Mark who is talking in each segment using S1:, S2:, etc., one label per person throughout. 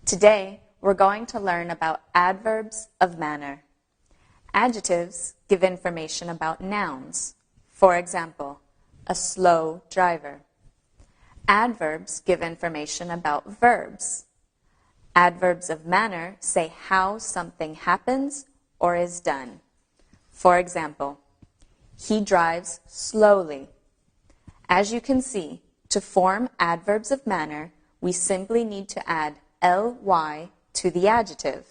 S1: Today, we're going to learn about adverbs of manner. Adjectives give information about nouns. For example, a slow driver. Adverbs give information about verbs. Adverbs of manner say how something happens or is done. For example, he drives slowly. As you can see, to form adverbs of manner, we simply need to add ly to the adjective.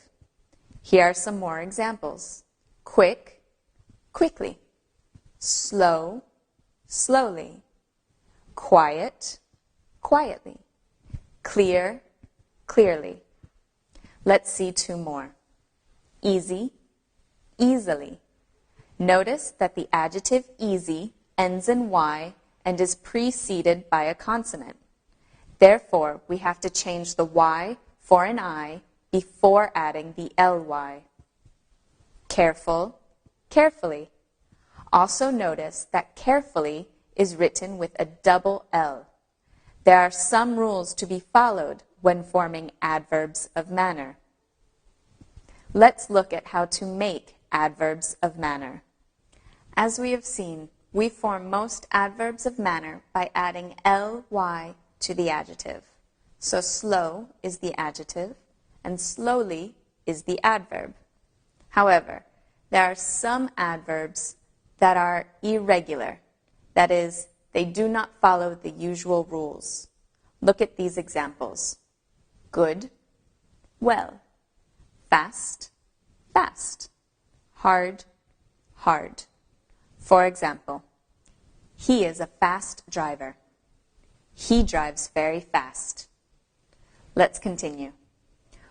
S1: Here are some more examples. Quick, quickly. Slow, slowly. Quiet, quietly. Clear, clearly. Let's see two more. Easy, easily. Notice that the adjective easy ends in y and is preceded by a consonant. Therefore, we have to change the y for an I before adding the ly. Careful, carefully. Also notice that carefully is written with a double L. There are some rules to be followed when forming adverbs of manner. Let's look at how to make adverbs of manner. As we have seen, we form most adverbs of manner by adding ly to the adjective. So slow is the adjective and slowly is the adverb. However, there are some adverbs that are irregular. That is, they do not follow the usual rules. Look at these examples. Good, well. Fast, fast. Hard, hard. For example, he is a fast driver. He drives very fast. Let's continue.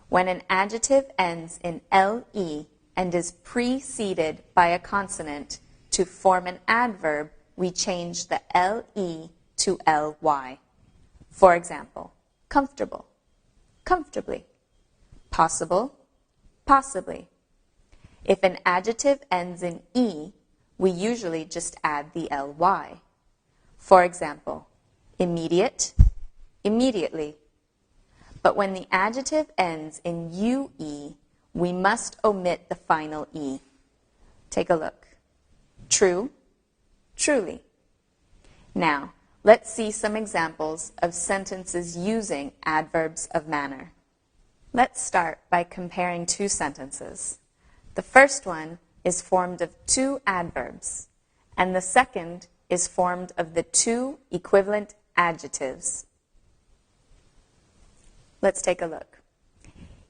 S1: When an adjective ends in le and is preceded by a consonant, to form an adverb, we change the le to ly. For example, comfortable, comfortably. Possible, possibly. If an adjective ends in e, we usually just add the ly. For example, immediate, immediately. But when the adjective ends in ue, we must omit the final e. Take a look. True, truly. Now, let's see some examples of sentences using adverbs of manner. Let's start by comparing two sentences. The first one is formed of two adverbs, and the second is formed of the two equivalent adjectives. Let's take a look.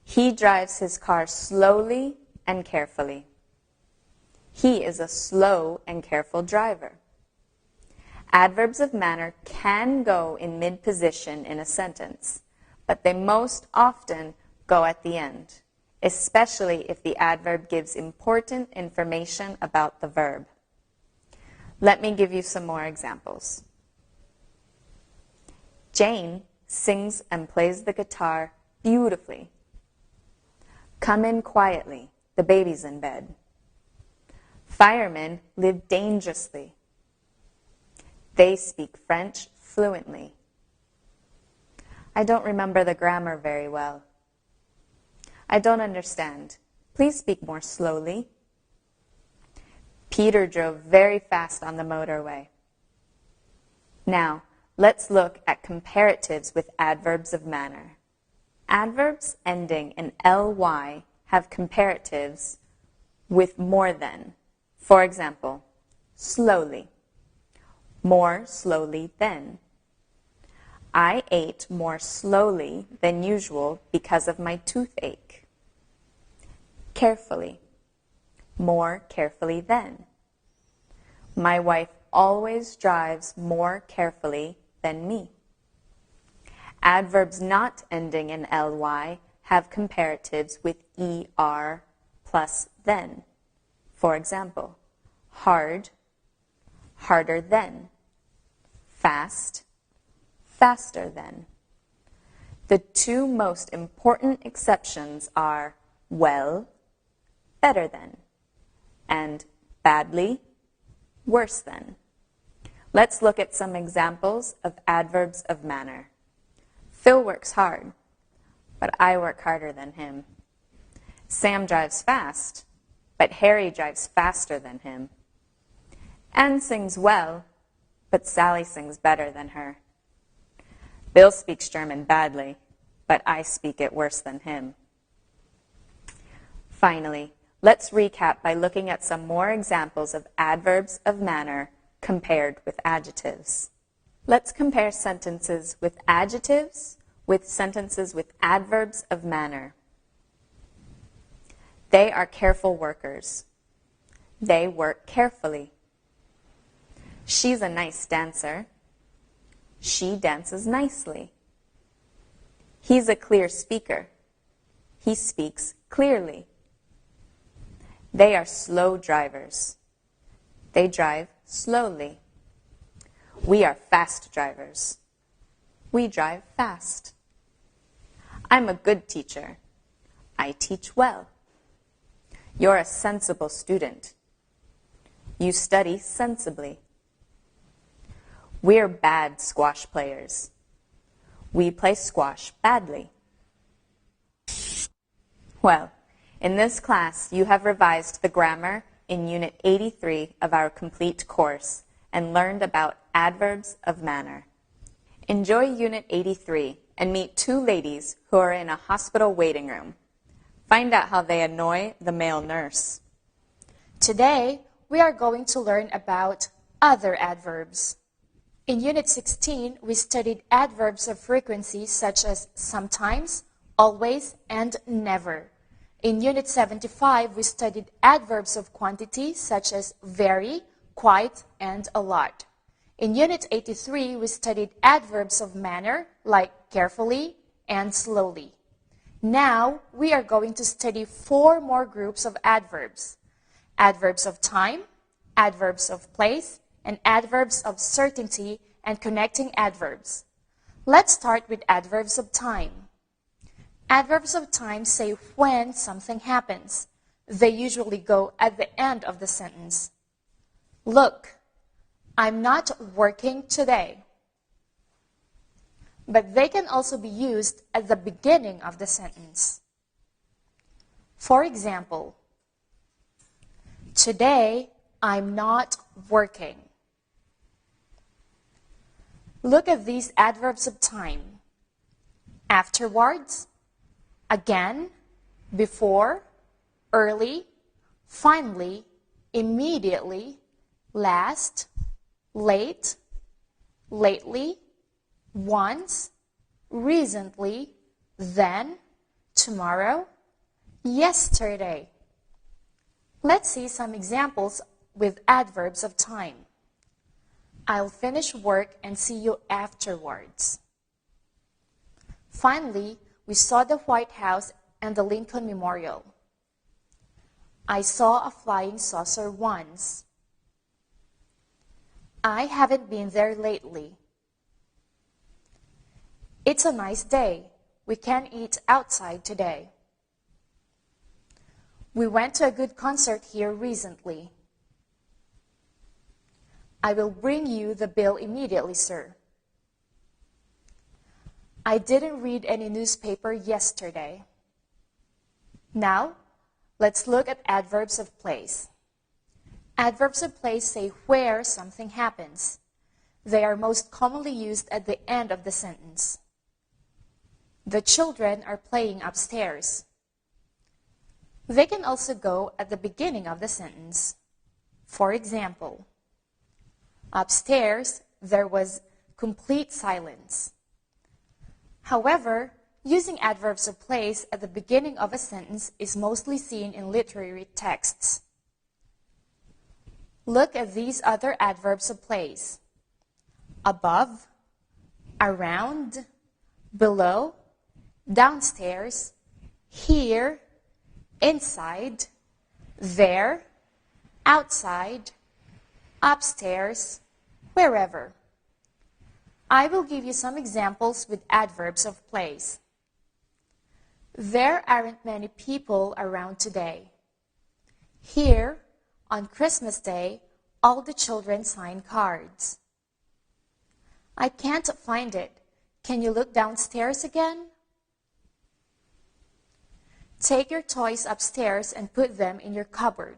S1: He drives his car slowly and carefully. He is a slow and careful driver. Adverbs of manner can go in mid-position in a sentence, but they most often go at the end, especially if the adverb gives important information about the verb. Let me give you some more examples. Jane sings and plays the guitar beautifully. Come in quietly, the baby's in bed. Firemen live dangerously. They speak French fluently. I don't remember the grammar very well. I don't understand. Please speak more slowly. Peter drove very fast on the motorway. Now, let's look at comparatives with adverbs of manner. Adverbs ending in ly have comparatives with more than. For example, slowly. More slowly than. I ate more slowly than usual because of my toothache. Carefully. More carefully than. My wife always drives more carefully than me. Adverbs not ending in ly have comparatives with er plus than. For example, hard, harder than. Fast, faster than. The two most important exceptions are well, better than, and badly, worse than. Let's look at some examples of adverbs of manner. Phil works hard. but I work harder than him. Sam drives fast, but Harry drives faster than him. Anne sings well, but Sally sings better than her. Bill speaks German badly, but I speak it worse than him. Finally, let's recap by looking at some more examples of adverbs of manner compared with adjectives. Let's compare sentences with adjectives with sentences with adverbs of manner. They are careful workers. They work carefully. She's a nice dancer. She dances nicely. He's a clear speaker. He speaks clearly. They are slow drivers. They drive slowly. We are fast drivers. We drive fast. I'm a good teacher. I teach well. You're a sensible student. You study sensibly. We're bad squash players. We play squash badly. Well, in this class, you have revised the grammar in Unit 83 of our complete course and learned about adverbs of manner. Enjoy Unit 83 and meet two ladies who are in a hospital waiting room. Find out how they annoy the male nurse.
S2: Today, we are going to learn about other adverbs. In Unit 16, we studied adverbs of frequency such as sometimes, always, and never. In Unit 75, we studied adverbs of quantity such as very, quite, and a lot. In Unit 83, we studied adverbs of manner like carefully and slowly. Now, we are going to study 4 more groups of adverbs. Adverbs of time, adverbs of place, and adverbs of certainty and connecting adverbs. Let's start with adverbs of time. Adverbs of time say when something happens. They usually go at the end of the sentence. Look, I'm not working today. But they can also be used at the beginning of the sentence. For example, today I'm not working. Look at these adverbs of time. Afterwards, again, before, early, finally, immediately, last, late, lately, once, recently, then, tomorrow, yesterday. Let's see some examples with adverbs of time. I'll finish work and see you afterwards. Finally, we saw the White House and the Lincoln Memorial. I saw a flying saucer once. I haven't been there lately. It's a nice day. We can eat outside today. We went to a good concert here recently. I will bring you the bill immediately, sir. I didn't read any newspaper yesterday. Now, let's look at adverbs of place. Adverbs of place say where something happens. They are most commonly used at the end of the sentence. The children are playing upstairs. They can also go at the beginning of the sentence. For example, upstairs there was complete silence. However, using adverbs of place at the beginning of a sentence is mostly seen in literary texts. Look at these other adverbs of place. Above, around, below, downstairs, here, inside, there, outside, upstairs, wherever. I will give you some examples with adverbs of place. There aren't many people around today. Here, on Christmas Day, all the children sign cards. I can't find it. Can you look downstairs again? Take your toys upstairs and put them in your cupboard.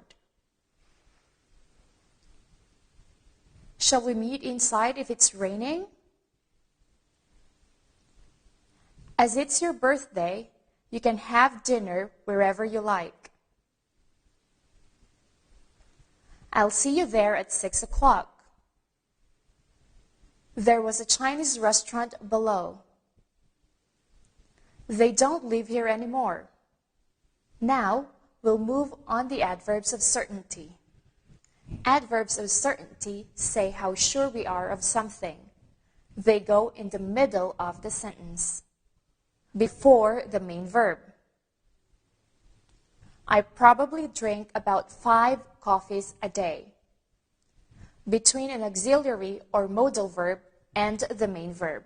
S2: Shall we meet inside if it's raining? As it's your birthday, you can have dinner wherever you like. I'll see you there at 6 o'clock. There was a Chinese restaurant below. They don't live here anymore. Now, we'll move on the adverbs of certainty. Adverbs of certainty say how sure we are of something. They go in the middle of the sentence, before the main verb. I probably drink about 5 coffees a day. Between an auxiliary or modal verb and the main verb.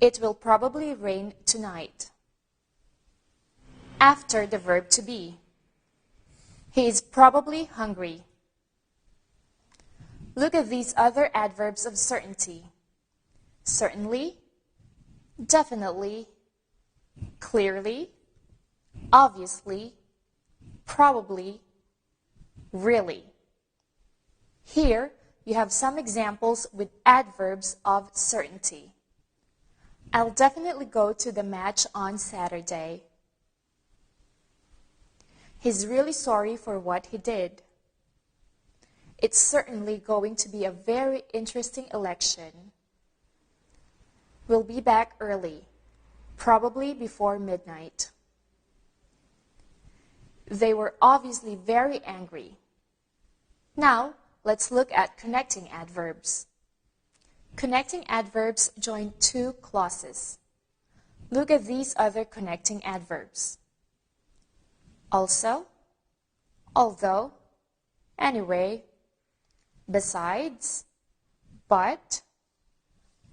S2: It will probably rain tonight. After the verb to be. He is probably hungry. Look at these other adverbs of certainty. Certainly, definitely, clearly, obviously, probably, really. Here, you have some examples with adverbs of certainty. I'll definitely go to the match on Saturday. He's really sorry for what he did. It's certainly going to be a very interesting election. We'll be back early, probably before midnight. They were obviously very angry. Now, let's look at connecting adverbs. Connecting adverbs join 2 clauses. Look at these other connecting adverbs. Also, although, anyway, besides, but,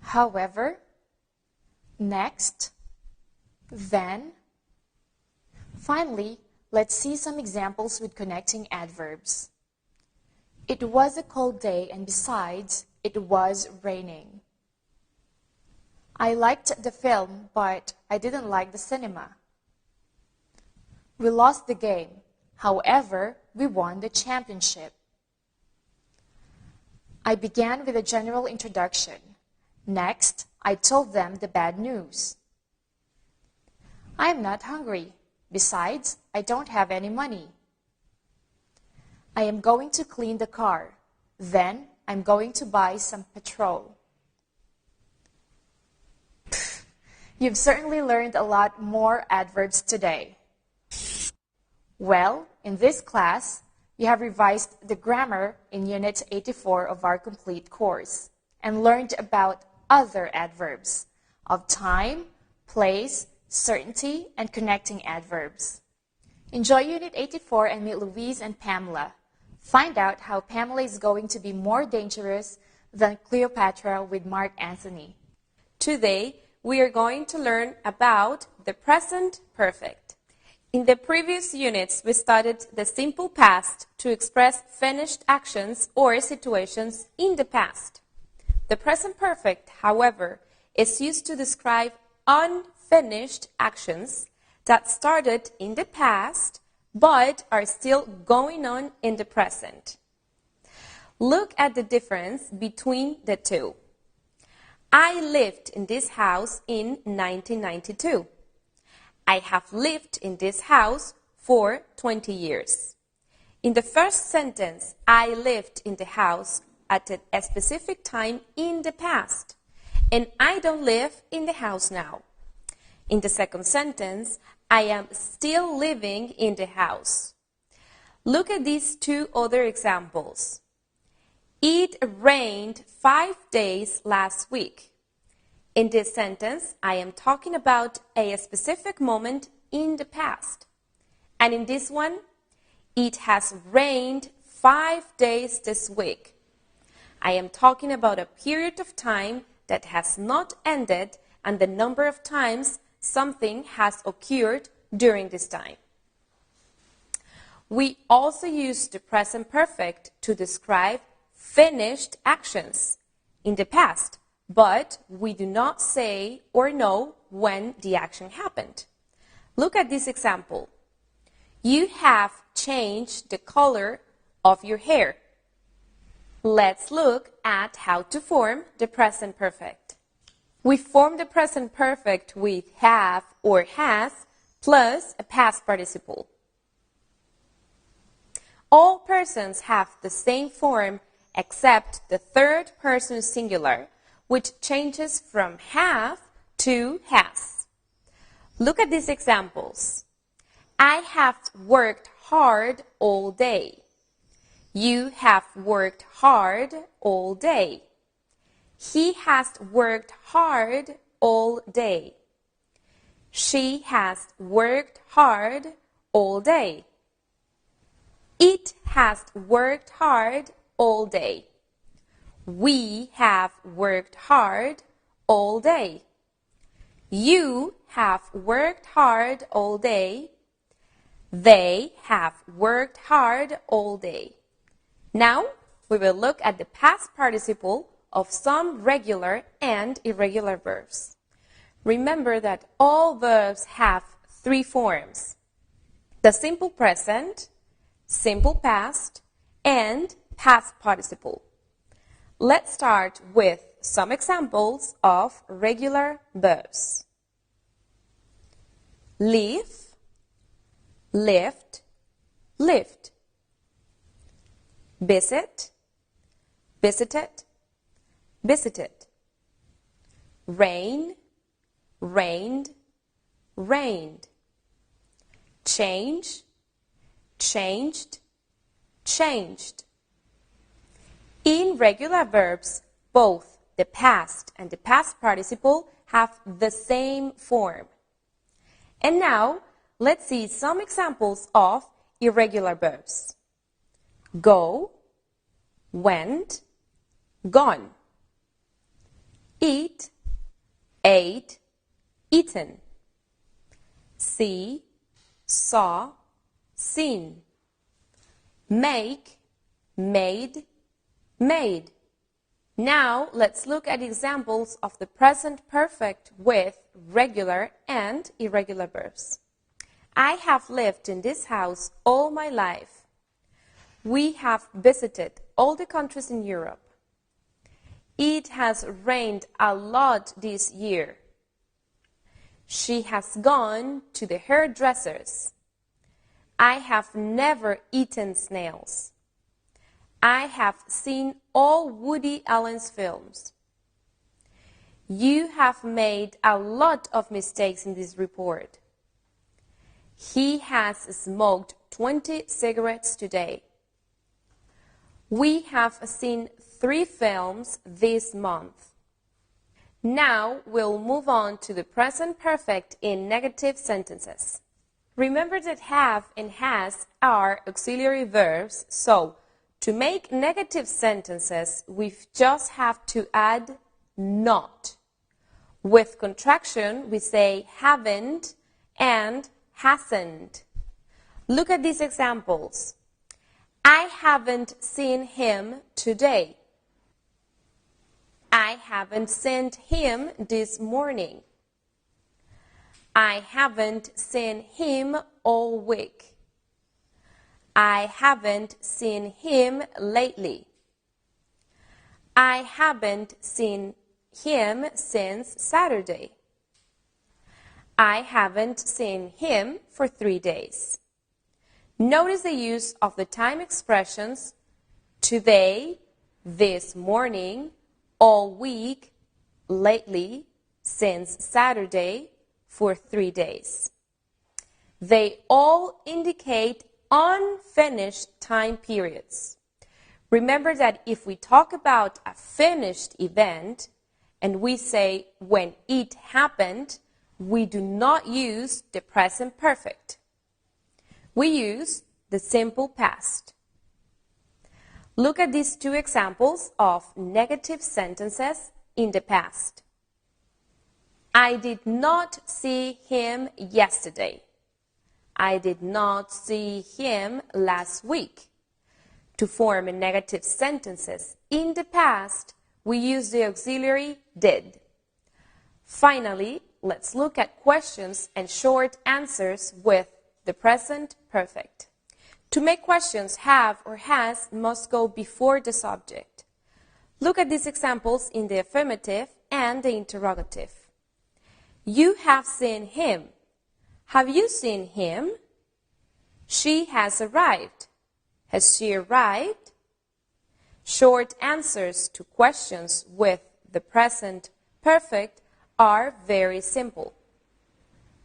S2: however, next, then. Finally, let's see some examples with connecting adverbs. It was a cold day, and besides, it was raining. I liked the film, but I didn't like the cinema. We lost the game. However, we won the championship. I began with a general introduction. Next, I told them the bad news. I am not hungry. Besides, I don't have any money. I am going to clean the car. Then, I'm going to buy some petrol. You've certainly learned a lot more adverbs today. Well, in this class, you have revised the grammar in Unit 84 of our complete course and learned about other adverbs of time, place, certainty, and connecting adverbs. Enjoy Unit 84 and meet Louise and Pamela. Find out how Pamela is going to be more dangerous than Cleopatra with Mark Antony.
S3: Today, we are going to learn about the present perfect. In the previous units, we studied the simple past to express finished actions or situations in the past. The present perfect, however, is used to describe unfinished actions that started in the past but are still going on in the present. Look at the difference between the two. I lived in this house in 1992. I have lived in this house for 20 years. In the first sentence, I lived in the house at a specific time in the past, and I don't live in the house now. In the second sentence, I am still living in the house. Look at these 2 other examples. It rained 5 days last week. In this sentence, I am talking about a specific moment in the past. And in this one, it has rained 5 days this week. I am talking about a period of time that has not ended and the number of times something has occurred during this time. We also use the present perfect to describe finished actions in the past, but we do not say or know when the action happened. Look at this example. You have changed the color of your hair. Let's look at how to form the present perfect. We form the present perfect with have or has plus a past participle. All persons have the same form except the third person singular, which changes from have to has. Look at these examples. I have worked hard all day. You have worked hard all day. He has worked hard all day. She has worked hard all day. It has worked hard all day. We have worked hard all day. You have worked hard all day. They have worked hard all day. Now, we will look at the past participle of some regular and irregular verbs. Remember that all verbs have three forms: the simple present, simple past, and past participle. Let's start with some examples of regular verbs. Live, lift, lived. Visit, visited, visited. Rain, rained, rained. Change, changed, changed. In regular verbs, both the past and the past participle have the same form. And now, let's see some examples of irregular verbs. Go, went, gone. Eat, ate, eaten. See, saw, seen. Make, made, made. Now, let's look at examples of the present perfect with regular and irregular verbs. I have lived in this house all my life. We have visited all the countries in Europe. It has rained a lot this year. She has gone to the hairdressers. I have never eaten snails. I have seen all Woody Allen's films. You have made a lot of mistakes in this report. He has smoked 20 cigarettes today. We have seen 3 films this month. Now we'll move on to the present perfect in negative sentences. Remember that have and has are auxiliary verbs, so to make negative sentences, we just have to add not. With contraction, we say haven't and hasn't. Look at these examples. I haven't seen him today. I haven't seen him this morning. I haven't seen him all week. I haven't seen him lately. I haven't seen him since Saturday. I haven't seen him for 3 days. Notice the use of the time expressions today, this morning, all week, lately, since Saturday, for 3 days. They all indicate unfinished time periods. Remember that if we talk about a finished event and we say when it happened, we do not use the present perfect. We use the simple past. Look at these 2 examples of negative sentences in the past. I did not see him yesterday. I did not see him last week. To form negative sentences in the past, we use the auxiliary did. Finally, let's look at questions and short answers with the present perfect. To make questions, have or has must go before the subject. Look at these examples in the affirmative and the interrogative. You have seen him. Have you seen him? She has arrived. Has she arrived? Short answers to questions with the present perfect are very simple.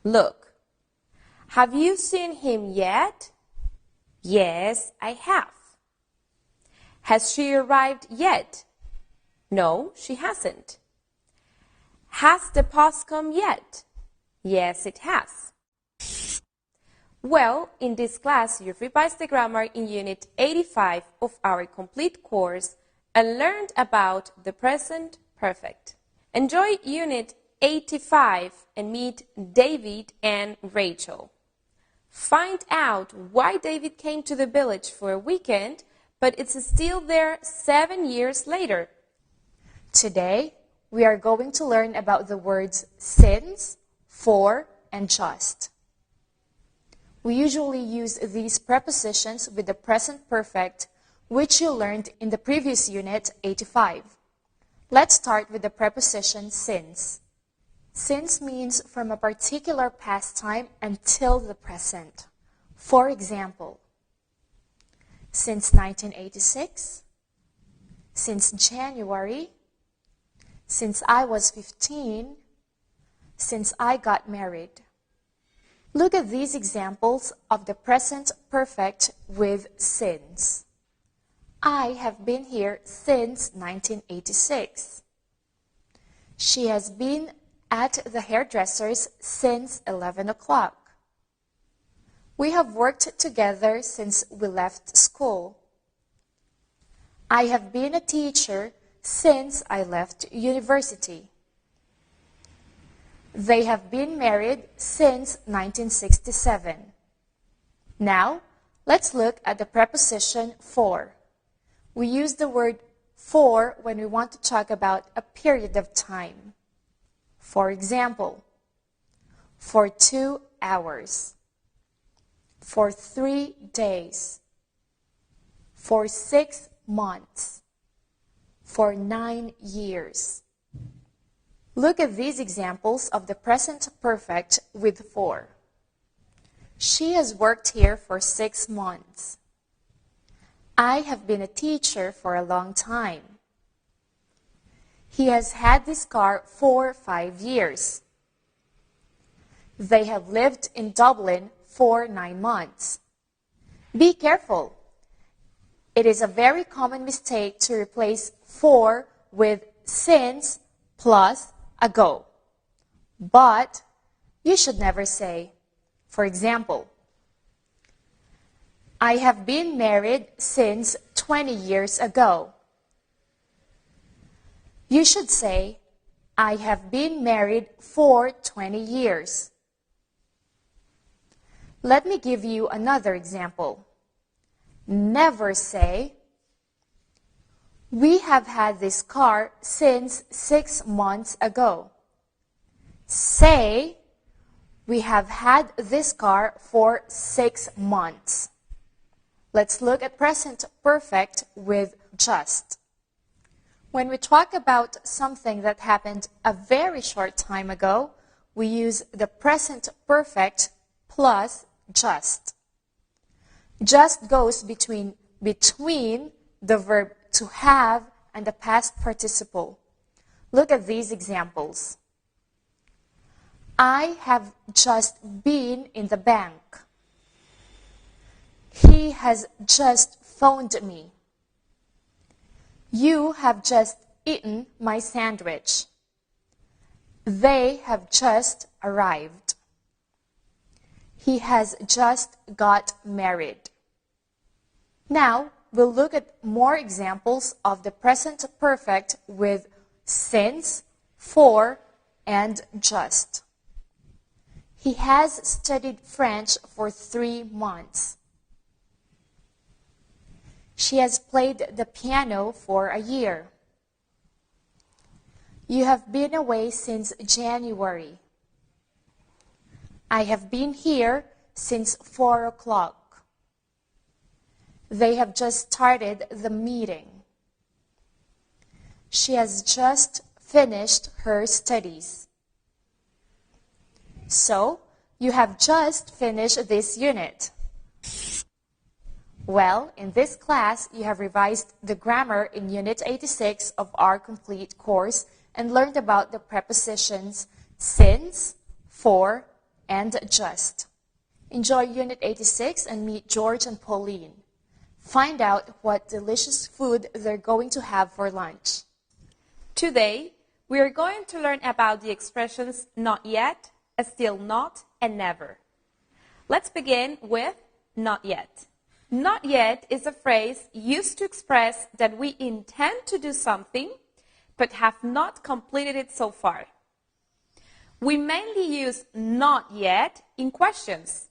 S3: Look. Have you seen him yet? Yes, I have. Has she arrived yet? No, she hasn't. Has the post come yet? Yes, it has. Well, in this class, you've revised the grammar in Unit 85 of our complete course and learned about the present perfect. Enjoy Unit 85 and meet David and Rachel. Find out why David came to the village for a weekend, but it's still there 7 years later.
S2: Today, we are going to learn about the words since, for, and just. We usually use these prepositions with the present perfect, which you learned in the previous unit, 85. Let's start with the preposition since. Since means from a particular past time until the present. For example, since 1986, since January, since I was 15, since I got married. Look at these examples of the present perfect with since. I have been here since 1986. She has been at the hairdresser's since 11 o'clock. We have worked together since we left school. I have been a teacher since I left university. They have been married since 1967. Now, let's look at the preposition for. We use the word for when we want to talk about a period of time. For example, for 2 hours, for 3 days, for 6 months, for 9 years. Look at these examples of the present perfect with for. She has worked here for 6 months. I have been a teacher for a long time. He has had this car for 5 years. They have lived in Dublin for 9 months. Be careful. It is a very common mistake to replace for with since plus ago. But you should never say, for example, I have been married since 20 years ago. You should say, I have been married for 20 years. Let me give you another example. Never say, we have had this car since 6 months ago. Say, we have had this car for 6 months. Let's look at present perfect with just. When we talk about something that happened a very short time ago, we use the present perfect plus just. Just goes between the verb to have and the past participle. Look at these examples. I have just been in the bank. He has just phoned me. You have just eaten my sandwich. They have just arrived. He has just got married. Now, we'll look at more examples of the present perfect with since, for, and just. He has studied French for 3 months. She has played the piano for a year. You have been away since January. I have been here since 4 o'clock. They have just started the meeting. She has just finished her studies. So, you have just finished this unit. Well, in this class, you have revised the grammar in Unit 86 of our complete course and learned about the prepositions since, for, and just. Enjoy Unit 86 and meet George and Pauline. Find out what delicious food they're going to have for lunch.
S3: Today, we are going to learn about the expressions not yet, still not, and never. Let's begin with not yet. Not yet is a phrase used to express that we intend to do something, but have not completed it so far. We mainly use not yet in questions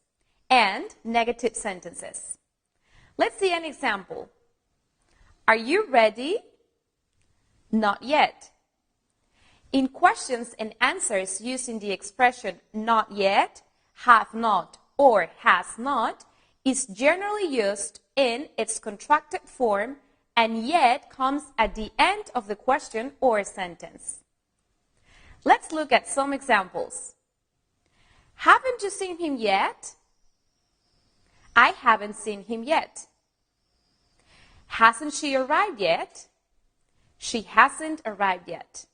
S3: and negative sentences. Let's see an example. Are you ready? Not yet. In questions and answers using the expression not yet, have not, or has not, is generally used in its contracted form and yet comes at the end of the question or sentence. Let's look at some examples. Haven't you seen him yet? I haven't seen him yet. Hasn't she arrived yet? She hasn't arrived yet.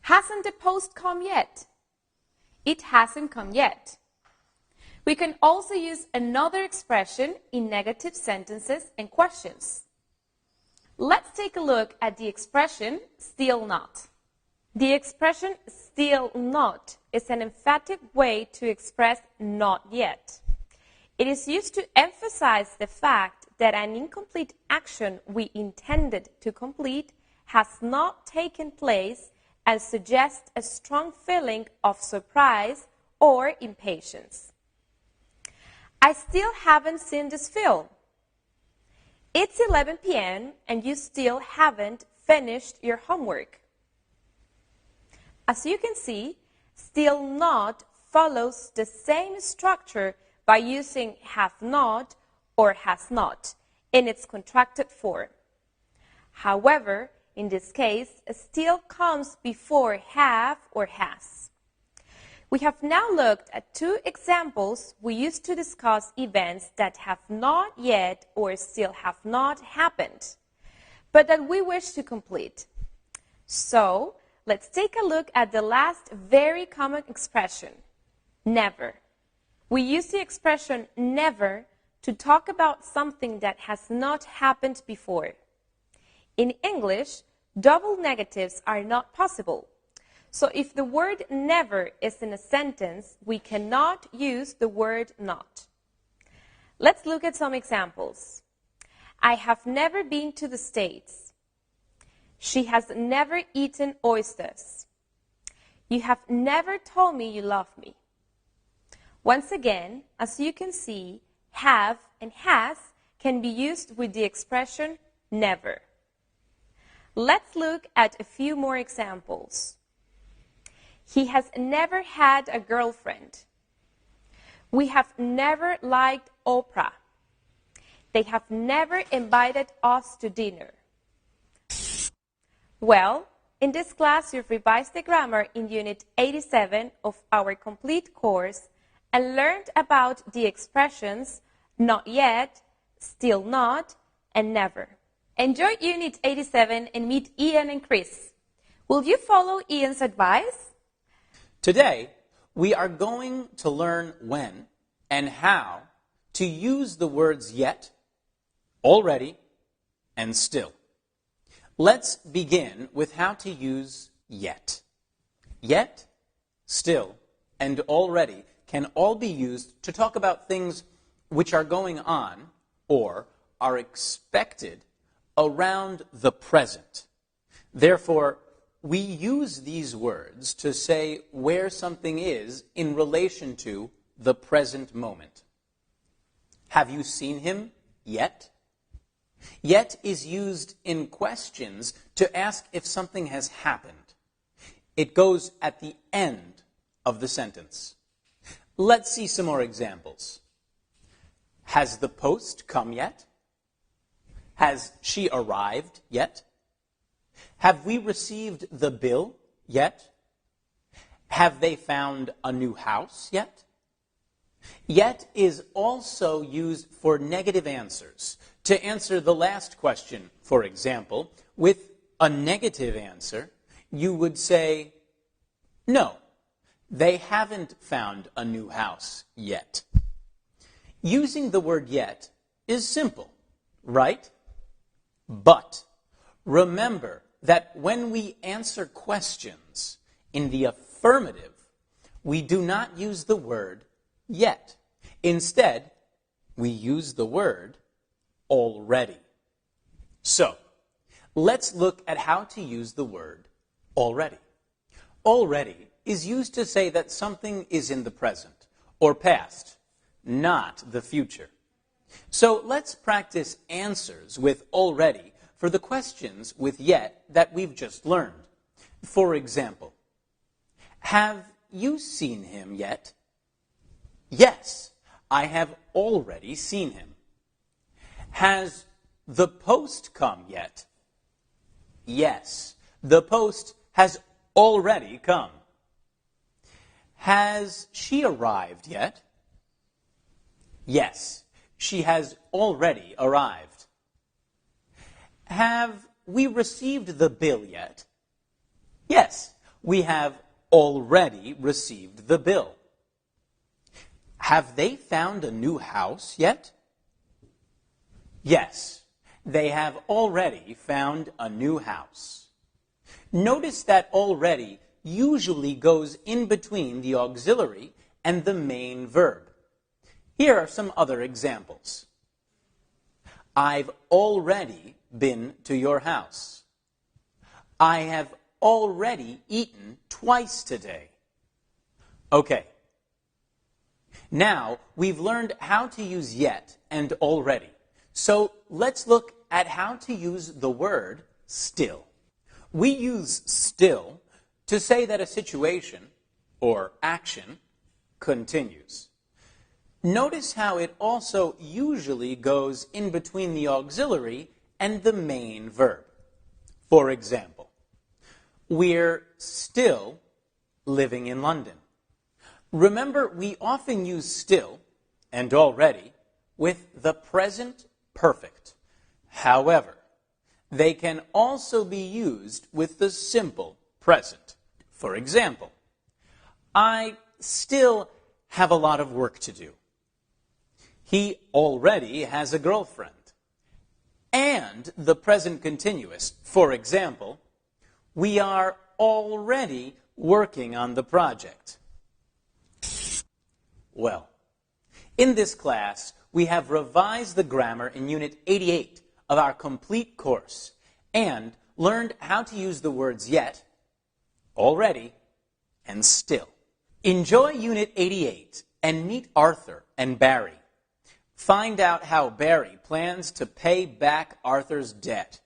S3: Hasn't the post come yet? It hasn't come yet. We can also use another expression in negative sentences and questions. Let's take a look at the expression still not. The expression still not is an emphatic way to express not yet. It is used to emphasize the fact that an incomplete action we intended to complete has not taken place and suggests a strong feeling of surprise or impatience. I still haven't seen this film. It's 11 p.m. and you still haven't finished your homework. As you can see, still not follows the same structure by using have not or has not in its contracted form. However, in this case, still comes before have or has. We have now looked at two examples we used to discuss events that have not yet or still have not happened, but that we wish to complete. So, let's take a look at the last very common expression, never. We use the expression never to talk about something that has not happened before. In English, double negatives are not possible. So if the word never is in a sentence, we cannot use the word not. Let's look at some examples. I have never been to the States. She has never eaten oysters. You have never told me you love me. Once again, as you can see, have and has can be used with the expression never. Let's look at a few more examples. He has never had a girlfriend. We have never liked Oprah. They have never invited us to dinner. Well, in this class, you've revised the grammar in Unit 87 of our complete course and learned about the expressions not yet, still not, and never. Enjoy Unit 87 and meet Ian and Chris. Will you follow Ian's advice?
S4: Today, we are going to learn when and how to use the words yet, already, and still. Let's begin with how to use yet. Yet, still, and already can all be used to talk about things which are going on or are expected around the present. Therefore, we use these words to say where something is in relation to the present moment. Have you seen him yet? Yet is used in questions to ask if something has happened. It goes at the end of the sentence. Let's see some more examples. Has the post come yet? Has she arrived yet? Have we received the bill yet? Have they found a new house yet? Yet is also used for negative answers. To answer the last question, for example, with a negative answer, you would say, no, they haven't found a new house yet. Using the word yet is simple, right? But remember that when we answer questions in the affirmative, we do not use the word yet. Instead, we use the word already. So, let's look at how to use the word already. Already is used to say that something is in the present or past, not the future. So let's practice answers with already for the questions with yet that we've just learned. For example, have you seen him yet? Yes, I have already seen him. Has the post come yet? Yes, the post has already come. Has she arrived yet? Yes, she has already arrived. Have we received the bill yet? Yes, we have already received the bill. Have they found a new house yet? Yes, they have already found a new house. Notice that already usually goes in between the auxiliary and the main verb. Here are some other examples. I've already been to your house. I have already eaten twice today. Okay. Now, we've learned how to use yet and already. So let's look at how to use the word still. We use still to say that a situation or action continues. Notice how it also usually goes in between the auxiliary and the main verb. For example, we're still living in London. Remember, we often use still and already with the present perfect. However, they can also be used with the simple present. For example, I still have a lot of work to do. He already has a girlfriend. And the present continuous. For example, we are already working on the project. Well, in this class, we have revised the grammar in Unit 88 of our complete course and learned how to use the words yet, already, and still. Enjoy Unit 88 and meet Arthur and Barry. Find out how Barry plans to pay back Arthur's debt.